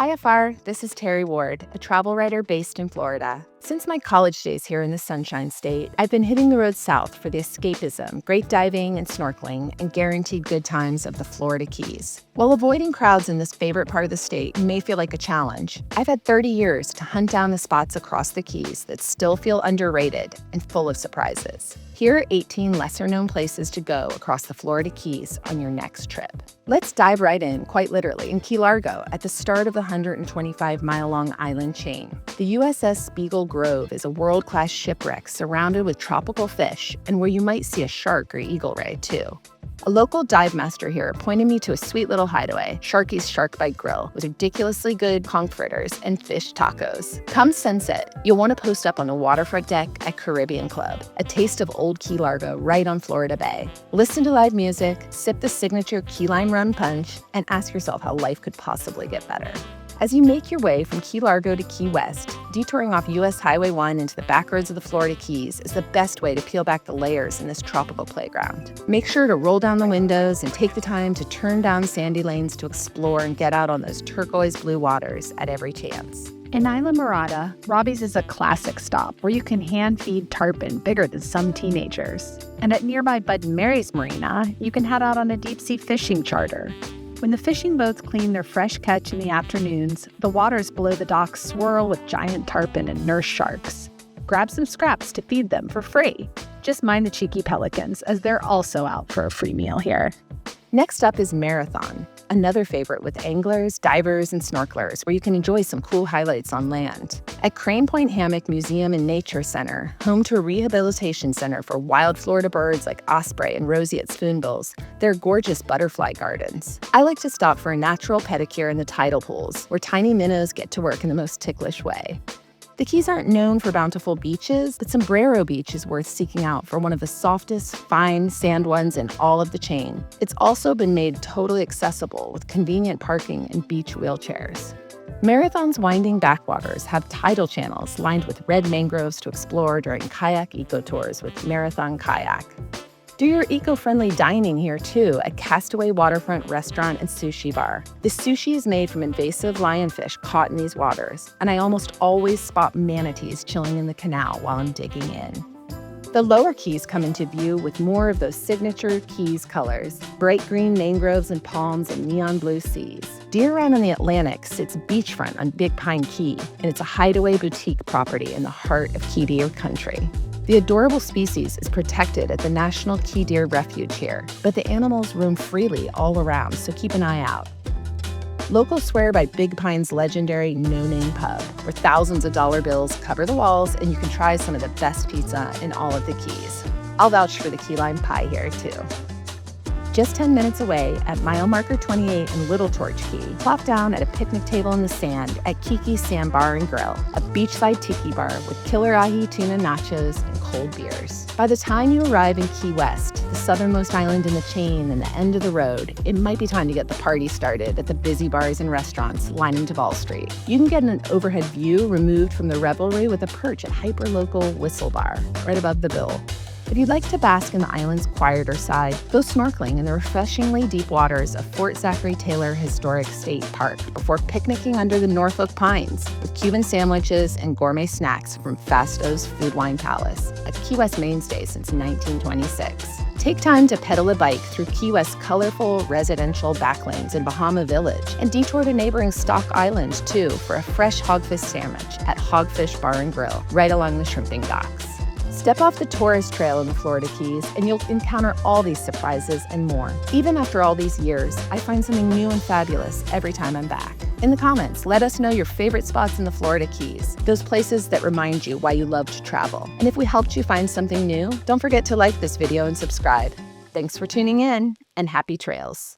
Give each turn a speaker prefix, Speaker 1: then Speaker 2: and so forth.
Speaker 1: Hi, FR. This is Terry Ward, a travel writer based in Florida. Since my college days here in the Sunshine State, I've been hitting the road south for the escapism, great diving and snorkeling, and guaranteed good times of the Florida Keys. While avoiding crowds in this favorite part of the state may feel like a challenge, I've had 30 years to hunt down the spots across the Keys that still feel underrated and full of surprises. Here are 18 lesser-known places to go across the Florida Keys on your next trip. Let's dive right in, quite literally, in Key Largo, at the start of the 125-mile-long island chain. The USS Spiegel Grove is a world-class shipwreck surrounded with tropical fish and where you might see a shark or eagle ray, too. A local dive master here pointed me to a sweet little hideaway, Sharkey's Sharkbite Grill, with ridiculously good conch fritters and fish tacos. Come sunset, you'll want to post up on the waterfront deck at Caribbean Club, a taste of old Key Largo right on Florida Bay. Listen to live music, sip the signature key lime rum punch, and ask yourself how life could possibly get better. As you make your way from Key Largo to Key West, detouring off US Highway 1 into the back roads of the Florida Keys is the best way to peel back the layers in this tropical playground. Make sure to roll down the windows and take the time to turn down sandy lanes to explore and get out on those turquoise blue waters at every chance.
Speaker 2: In Islamorada, Robbie's is a classic stop where you can hand-feed tarpon bigger than some teenagers. And at nearby Bud and Mary's Marina, you can head out on a deep-sea fishing charter. When the fishing boats clean their fresh catch in the afternoons, the waters below the docks swirl with giant tarpon and nurse sharks. Grab some scraps to feed them for free. Just mind the cheeky pelicans, as they're also out for a free meal here.
Speaker 1: Next up is Marathon, another favorite with anglers, divers, and snorkelers, where you can enjoy some cool highlights on land. At Crane Point Hammock Museum and Nature Center, home to a rehabilitation center for wild Florida birds like osprey and roseate spoonbills, there are gorgeous butterfly gardens. I like to stop for a natural pedicure in the tidal pools, where tiny minnows get to work in the most ticklish way. The Keys aren't known for bountiful beaches, but Sombrero Beach is worth seeking out for one of the softest, fine sand ones in all of the chain. It's also been made totally accessible with convenient parking and beach wheelchairs. Marathon's winding backwaters have tidal channels lined with red mangroves to explore during kayak eco-tours with Marathon Kayak. Do your eco-friendly dining here, too, at Castaway Waterfront Restaurant and Sushi Bar. The sushi is made from invasive lionfish caught in these waters, and I almost always spot manatees chilling in the canal while I'm digging in. The lower Keys come into view with more of those signature Keys colors, bright green mangroves and palms and neon blue seas. Deer Run in the Atlantic sits beachfront on Big Pine Key, and it's a hideaway boutique property in the heart of Key Deer country. The adorable species is protected at the National Key Deer Refuge here, but the animals roam freely all around, so keep an eye out. Locals swear by Big Pine's legendary No Name Pub, where thousands of dollar bills cover the walls and you can try some of the best pizza in all of the Keys. I'll vouch for the key lime pie here, too. Just 10 minutes away at mile marker 28 in Little Torch Key, plop down at a picnic table in the sand at Kiki's Sandbar and Grill, a beachside tiki bar with killer ahi tuna nachos and cold beers. By the time you arrive in Key West, the southernmost island in the chain and the end of the road, it might be time to get the party started at the busy bars and restaurants lining Duval Street. You can get an overhead view removed from the revelry with a perch at hyper-local Whistle Bar, right above the bill. If you'd like to bask in the island's quieter side, go snorkeling in the refreshingly deep waters of Fort Zachary Taylor Historic State Park before picnicking under the Norfolk Pines with Cuban sandwiches and gourmet snacks from Fasto's Food Wine Palace, a Key West mainstay since 1926. Take time to pedal a bike through Key West's colorful residential backlanes in Bahama Village and detour to neighboring Stock Island, too, for a fresh hogfish sandwich at Hogfish Bar and Grill, right along the shrimping docks. Step off the tourist trail in the Florida Keys and you'll encounter all these surprises and more. Even after all these years, I find something new and fabulous every time I'm back. In the comments, let us know your favorite spots in the Florida Keys, those places that remind you why you love to travel. And if we helped you find something new, don't forget to like this video and subscribe. Thanks for tuning in, and happy trails.